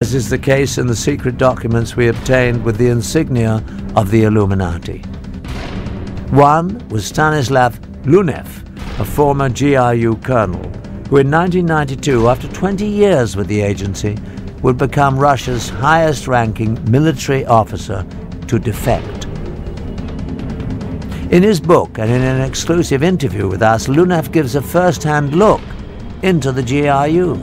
as is the case in the secret documents we obtained with the insignia of the Illuminati. One was Stanislav Lunev, a former GRU colonel, who in 1992, after 20 years with the agency, would become Russia's highest-ranking military officer to defect. In his book and in an exclusive interview with us, Lunev gives a first-hand look into the GRU.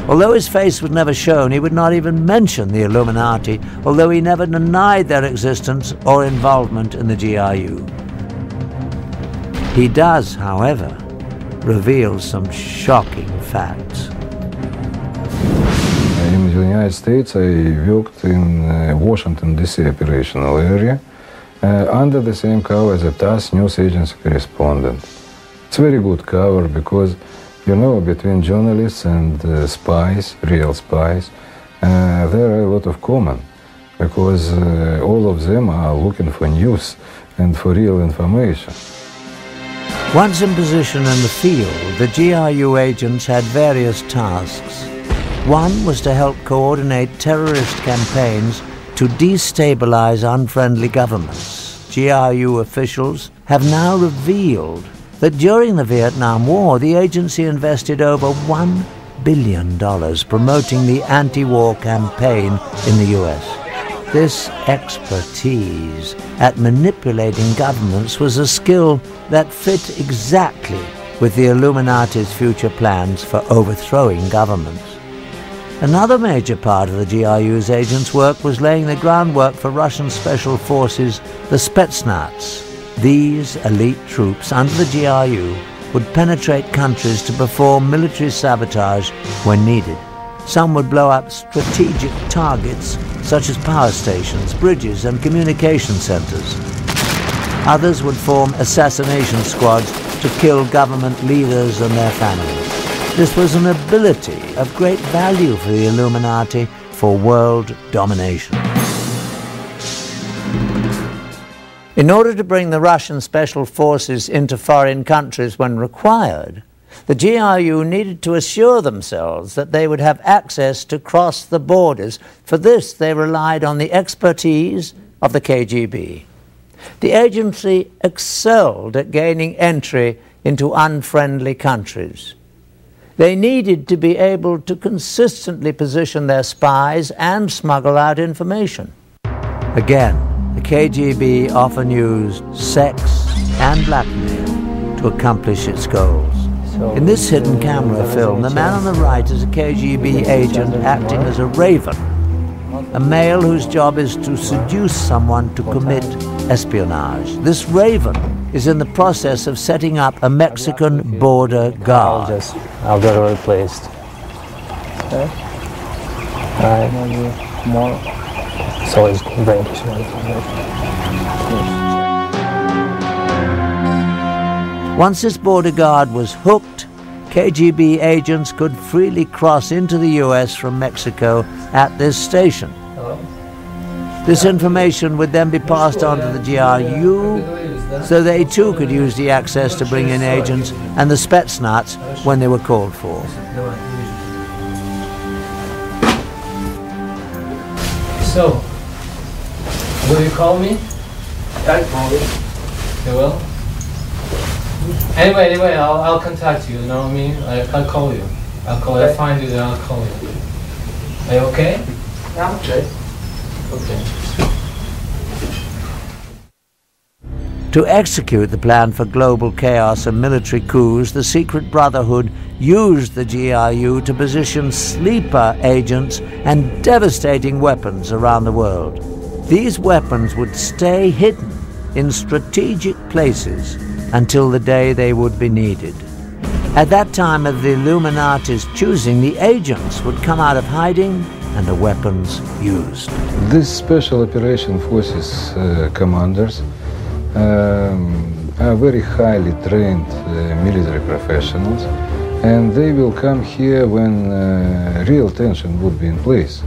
Although his face was never shown, he would not even mention the Illuminati, although he never denied their existence or involvement in the GRU. He does, however, reveal some shocking facts. In the United States, I worked in Washington, D.C. operational area under the same cover as a TASS news agency correspondent. It's a very good cover because, you know, between journalists and spies, real spies, there are a lot of common, because all of them are looking for news and for real information. Once in position in the field, the GRU agents had various tasks. One was to help coordinate terrorist campaigns to destabilize unfriendly governments. GRU officials have now revealed that during the Vietnam War, the agency invested over $1 billion promoting the anti-war campaign in the US. This expertise at manipulating governments was a skill that fit exactly with the Illuminati's future plans for overthrowing governments. Another major part of the GRU's agents' work was laying the groundwork for Russian special forces, the Spetsnaz. These elite troops under the GRU would penetrate countries to perform military sabotage when needed. Some would blow up strategic targets such as power stations, bridges and communication centers. Others would form assassination squads to kill government leaders and their families. This was an ability of great value for the Illuminati for world domination. In order to bring the Russian special forces into foreign countries when required, the GRU needed to assure themselves that they would have access to cross the borders. For this, they relied on the expertise of the KGB. The agency excelled at gaining entry into unfriendly countries. They needed to be able to consistently position their spies and smuggle out information. Again, the KGB often used sex and blackmail to accomplish its goals. In this hidden camera film, the man on the right is a KGB agent acting as a raven, a male whose job is to seduce someone to commit espionage. This raven is in the process of setting up a Mexican border guard. I'll get it replaced. Okay. More. So it's very interesting. Once this border guard was hooked, KGB agents could freely cross into the US from Mexico at this station. This information would then be passed on to the GRU, so they too could use the access to bring in agents and the Spetsnaz when they were called for. So, will you call me? I call you. You will? Anyway, I'll contact you, you know what I mean? I'll call you. I'll find you, then I'll call you. Are you okay? I'm okay. Okay. To execute the plan for global chaos and military coups, the secret brotherhood used the GRU to position sleeper agents and devastating weapons around the world. These weapons would stay hidden in strategic places until the day they would be needed. At that time of the Illuminati's choosing, the agents would come out of hiding and the weapons used. These special operation forces commanders are very highly trained military professionals, and they will come here when real tension would be in place.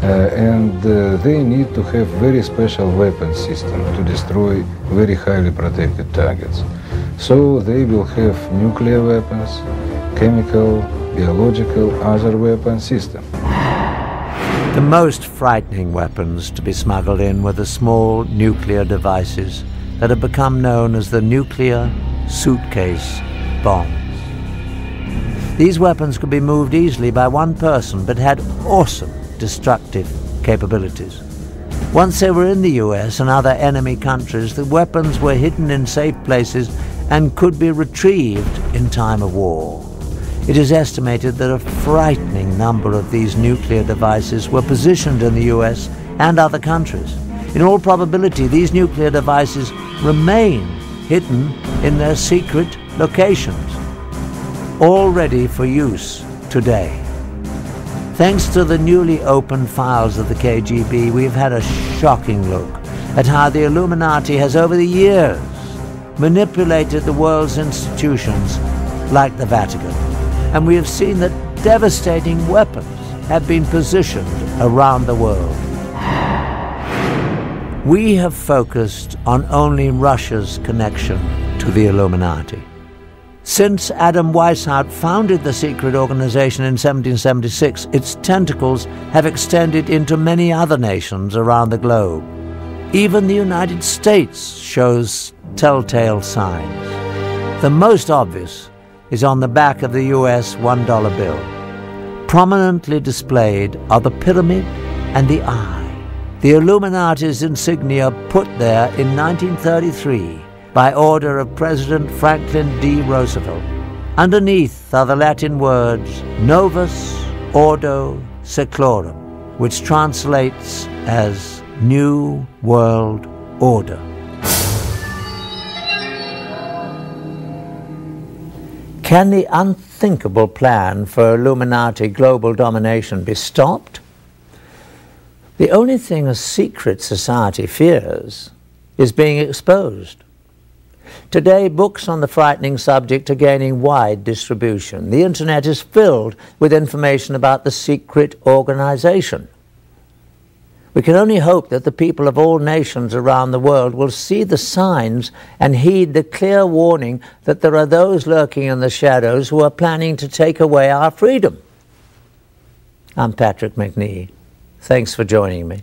And they need to have very special weapon system to destroy very highly protected targets. So they will have nuclear weapons, chemical, biological, other weapon system. The most frightening weapons to be smuggled in were the small nuclear devices that have become known as the nuclear suitcase bombs. These weapons could be moved easily by one person, but had awesome destructive capabilities. Once they were in the US and other enemy countries, the weapons were hidden in safe places and could be retrieved in time of war. It is estimated that a frightening number of these nuclear devices were positioned in the US and other countries. In all probability, these nuclear devices remain hidden in their secret locations, all ready for use today. Thanks to the newly opened files of the KGB, we've had a shocking look at how the Illuminati has over the years manipulated the world's institutions like the Vatican. And we have seen that devastating weapons have been positioned around the world. We have focused on only Russia's connection to the Illuminati. Since Adam Weishaupt founded the secret organization in 1776, its tentacles have extended into many other nations around the globe. Even the United States shows telltale signs. The most obvious is on the back of the US $1 bill. Prominently displayed are the pyramid and the eye, the Illuminati's insignia put there in 1933 by order of President Franklin D. Roosevelt. Underneath are the Latin words Novus Ordo Seclorum, which translates as New World Order. Can the unthinkable plan for Illuminati global domination be stopped? The only thing a secret society fears is being exposed. Today, books on the frightening subject are gaining wide distribution. The internet is filled with information about the secret organization. We can only hope that the people of all nations around the world will see the signs and heed the clear warning that there are those lurking in the shadows who are planning to take away our freedom. I'm Patrick McNee. Thanks for joining me.